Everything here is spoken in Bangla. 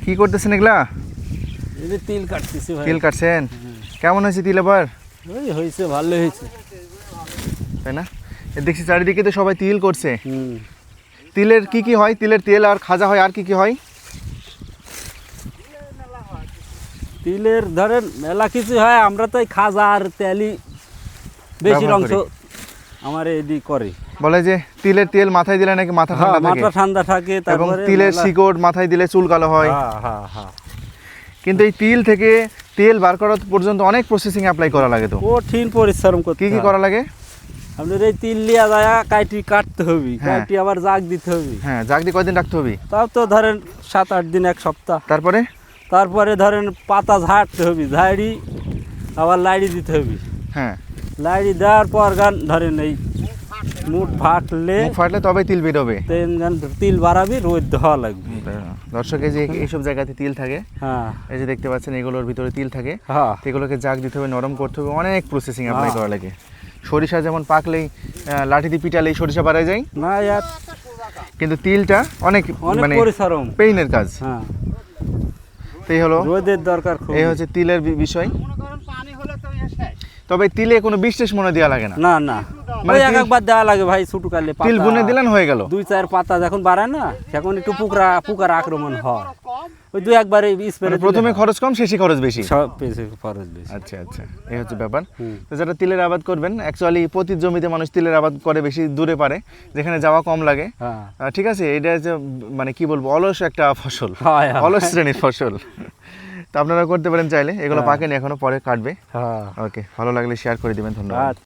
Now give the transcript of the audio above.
কি করতেছেন এগুলা? এই তিল কাটতেছি ভাই। তিল কাটছেন? কেমন হয়েছে তিল এবার? ওই হয়েছে, ভালো হয়েছে, তাই না? দেখছি চারিদিকে তো সবাই তিল করছে। তিলের কি কি হয়? তিলের তেল আর খাজা হয়, আর কি কি হয়? তিলের ধরেন মেলা কিছু হয়, আমরা তো এই খাজা আর তেলই বেশি ব্যবহার অংশ করি। আমার এদিক করে। বলে যে তিলের তেল মাথায় দিলে নাকি মাথা ঠান্ডা থাকে, মাথা ঠান্ডা থাকে, এবং তারপরে তিলের শিকড় মাথায় দিলে চুল কালো হয়। হ্যাঁ। কিন্তু এই তিল থেকে তেল বার করা পর্যন্ত অনেক প্রসেসিং অ্যাপ্লাই করা লাগে। তো কঠিন পরিশ্রম করতে কি কি হয়। করা লাগে? আপনার এই তিল লিয়া যায় কাটতে হবে, হ্যাঁ। কাটি আবার জাগ দিতে হবে। হ্যাঁ, জাগ দিয়ে কয়দিন রাখতে হবে? তাও তো ধরেন 7-8 দিন, এক সপ্তাহ। তারপরে ধরেন পাতা ঝাড়তে হবে, ঝাড়ি আবার লাইড়ি দিতে হবে। হ্যাঁ, লাইড়ি দেওয়ার পর গান ধরেন এই মুখ ফাটলে মুখ ফাটলে তবে তিল বেরোবে। তিল বাড়াবি, রোদ দেওয়া লাগবে। দর্শক, এই যে এইসব জায়গাতে তিল থাকে, হ্যাঁ এই যে দেখতে পাচ্ছেন এগুলোর ভিতরে তিল থাকে। হ্যাঁ এগুলোকে জাগ দিতে হবে, নরম করতে হবে, অনেক প্রসেসিং অ্যাপ্লাই করা লাগে। সরিষা যেমন পাকলেই লাঠি দিয়ে পিটালেই সরিষা বাড়ায় যায়, না ইয়ার কিন্তু তিলটা অনেক অনেক মানে পরিশ্রম। পেইনের কাজ। হ্যাঁ, তো এই হলো, রোদের দরকার খুব। এই হচ্ছে তিলের বিষয়। তবে তিলে কোনো বিশেষ মনে দেওয়া লাগে না। না মানে ওই একবার দেওয়া লাগে ভাই, ছোট কালে তিল বুনে দিলেন হয়ে গেল। 2-4 পাতা যখন বাড়ায় না, এখন একটু পোকার আক্রমণ হয়, ওই 2-1 স্প্রে। প্রথমে খরচ কম, শেষে খরচ বেশি। সব পেছে খরচ বেশি। আচ্ছা, এই হচ্ছে ব্যাপার। তো যারা তিলের আবাদ করবেন, অ্যাকচুয়ালি প্রতি জমিতে মানুষ তিলের আবাদ করে, বেশি দূরে পারে, যেখানে যাওয়া কম লাগে। হ্যাঁ, ঠিক আছে, এটা যে মানে কি বলবো, অলস একটা ফসল, হয়। অলস শ্রেণীর ফসল। তো আপনারা করতে পারেন চাইলে, এগুলো পাকেনি এখনো, পরে কাটবে। হ্যাঁ, ওকে, ভালো লাগলে শেয়ার করে দিবেন, ধন্যবাদ।